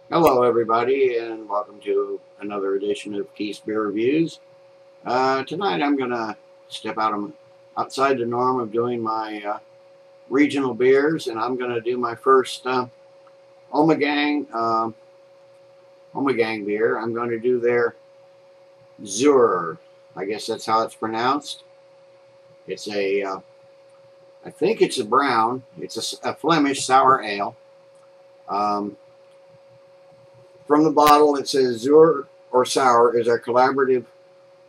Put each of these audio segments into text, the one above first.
Hello, everybody, and welcome to another edition of Keith's Beer Reviews. Tonight, I'm going to step outside the norm of doing my regional beers, and I'm going to do my first Ommegang Ommegang beer. I'm going to do their Zuur. I guess that's how it's pronounced. It's I think it's a brown. It's a Flemish sour ale. Um, From the bottle, it says Zuur or Sour is our collaborative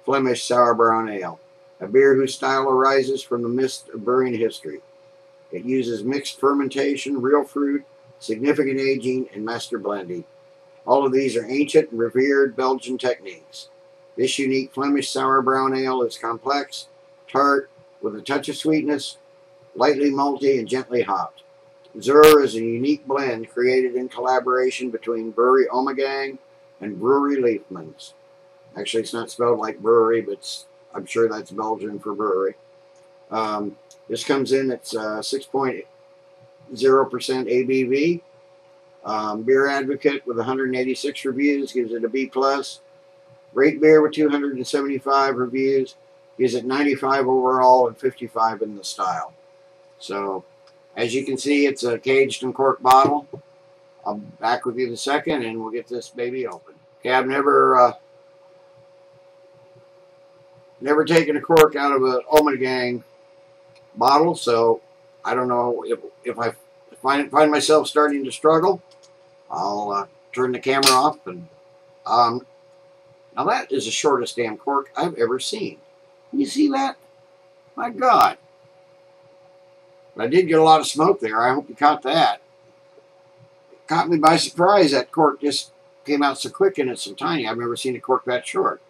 Flemish sour brown ale, a beer whose style arises from the mist of brewing history. It uses mixed fermentation, real fruit, significant aging, and master blending. All of these are ancient and revered Belgian techniques. This unique Flemish sour brown ale is complex, tart, with a touch of sweetness, lightly malty, and gently hopped. Zuur is a unique blend created in collaboration between Brewery Ommegang and Brewery Liefmans. Actually, it's not spelled like brewery, but I'm sure that's Belgian for brewery. This comes in at 6.0% ABV. Beer Advocate with 186 reviews gives it a B+. Rate Beer with 275 reviews gives it 95 overall and 55 in the style. So, as you can see, it's a caged and corked bottle. I'll be back with you in a second, and we'll get this baby open. Okay, I've never taken a cork out of an Ommegang bottle, so I don't know if I find myself starting to struggle. I'll turn the camera off. And now that is the shortest damn cork I've ever seen. Can you see that? My God. But I did get a lot of smoke there. I hope you caught that. It caught me by surprise. That cork just came out so quick and it's so tiny. I've never seen a cork that short.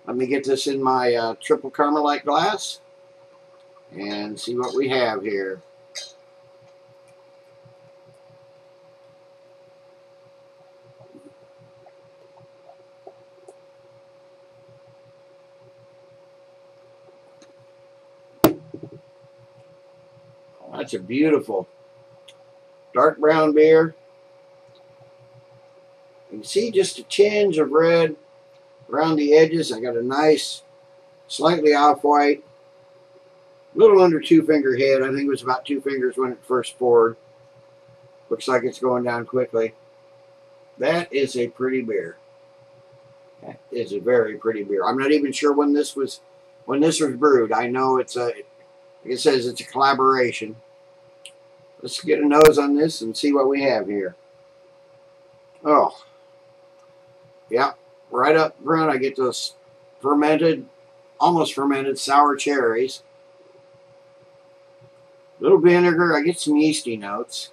Let me get this in my triple Carmelite glass and see what we have here. Oh, that's a beautiful dark brown beer. You can see just a tinge of red around the edges. I got a nice, slightly off-white, little under 2-finger head. I think it was about 2 fingers when it first poured. Looks like it's going down quickly. That is a pretty beer. That is a very pretty beer. I'm not even sure when this was brewed. I know it's it says it's a collaboration. Let's get a nose on this and see what we have here. Oh, yeah, right up front I get those almost fermented sour cherries. Little vinegar. I get some yeasty notes.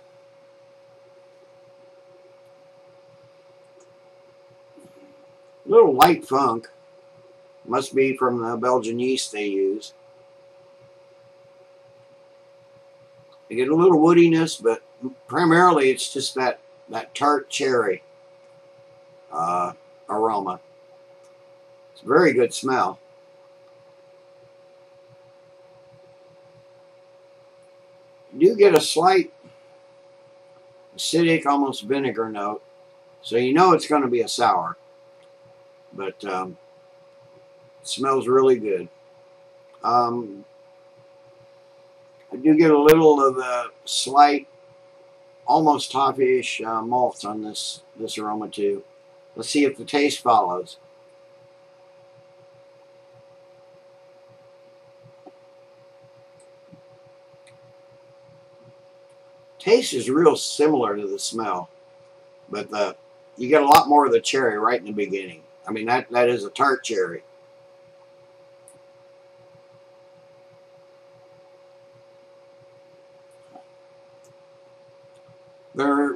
Little light funk. Must be from the Belgian yeast they use. I get a little woodiness, but primarily it's just that tart cherry aroma. It's a very good smell. You do get a slight acidic, almost vinegar note, so you know it's going to be a sour, but it smells really good. I do get a little of the slight, almost toffee-ish malts on this aroma too. Let's see if the taste follows. Taste is real similar to the smell, but you get a lot more of the cherry right in the beginning. I mean, that is a tart cherry.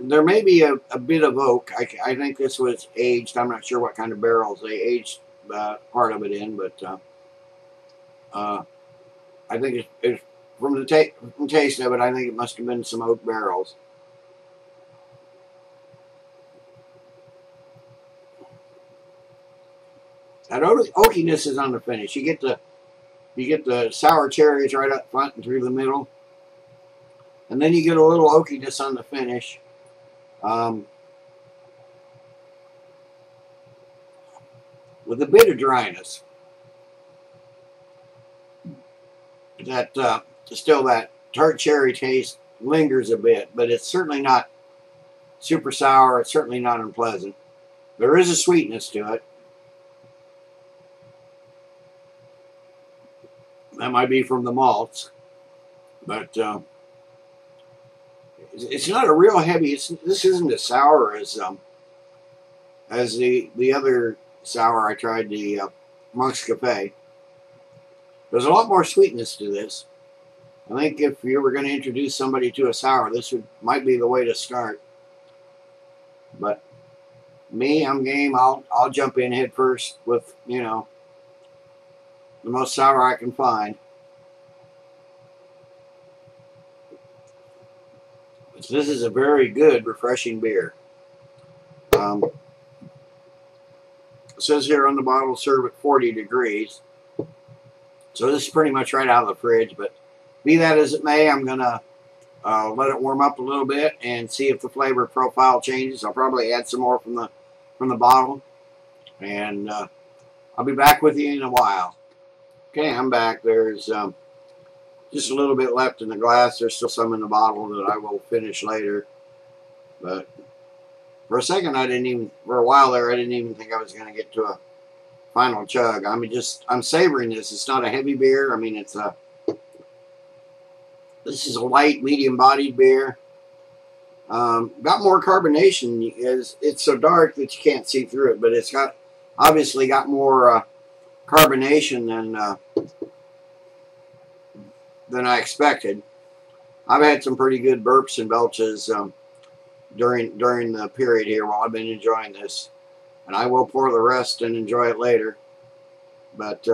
There may be a bit of oak. I think this was aged. I'm not sure what kind of barrels they aged part of it in, but I think it's from the taste of it, I think it must have been some oak barrels. That oakiness is on the finish. You get the sour cherries right up front and through the middle, and then you get a little oakiness on the finish. with a bit of dryness. That still that tart cherry taste lingers a bit, but it's certainly not super sour. It's certainly not unpleasant. There is a sweetness to it. That might be from the malts, but it's not a real heavy. This isn't as sour as the other sour I tried, the Monk's Cafe. There's a lot more sweetness to this. I think if you were going to introduce somebody to a sour, this might be the way to start. But me, I'm game. I'll jump in head first with, you know, the most sour I can find. So this is a very good, refreshing beer. It says here on the bottle, serve at 40 degrees. So this is pretty much right out of the fridge, but be that as it may, I'm going to let it warm up a little bit and see if the flavor profile changes. I'll probably add some more from the bottle, and I'll be back with you in a while. Okay, I'm back. There's just a little bit left in the glass. There's still some in the bottle that I will finish later. But for a second, for a while there, I didn't even think I was going to get to a final chug. I'm savoring this. It's not a heavy beer. I mean, this is a light, medium-bodied beer. Got more carbonation. It's so dark that you can't see through it, but it's obviously got more carbonation than I expected. I've had some pretty good burps and belches during the period here while I've been enjoying this, and I will pour the rest and enjoy it later. But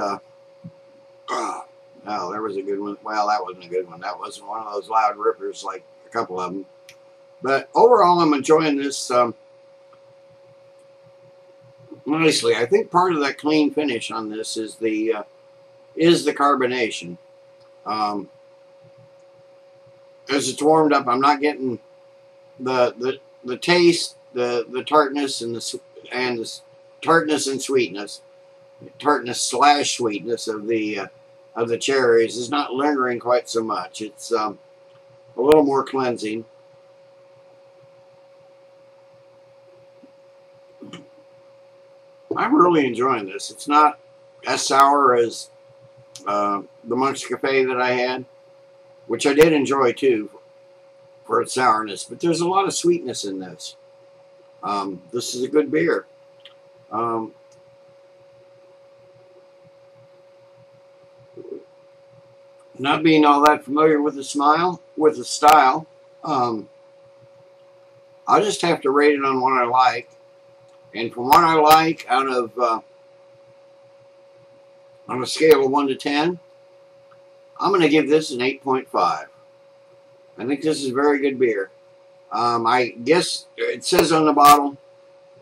oh, there was a good one. Well, that wasn't a good one. That wasn't one of those loud rippers like a couple of them. But overall, I'm enjoying this nicely. I think part of that clean finish on this is the carbonation. As it's warmed up, I'm not getting the taste, the tartness and the tartness and sweetness, tartness / sweetness of the cherries is not lingering quite so much. It's a little more cleansing. I'm really enjoying this. It's not as sour as the Monk's Cafe that I had, which I did enjoy too for its sourness, but there's a lot of sweetness in this. This is a good beer. Not being all that familiar with the style, I'll just have to rate it on what I like. And from what I like, out of on a scale of 1 to 10, I'm going to give this an 8.5. I think this is a very good beer. I guess it says on the bottle,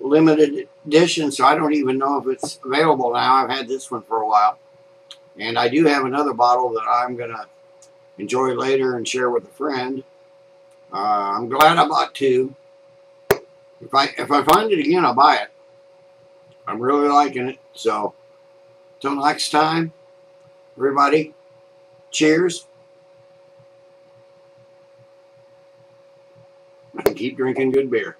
limited edition, so I don't even know if it's available now. I've had this one for a while. And I do have another bottle that I'm going to enjoy later and share with a friend. I'm glad I bought two. If I find it again, I'll buy it. I'm really liking it. So, till next time, everybody, cheers. And keep drinking good beer.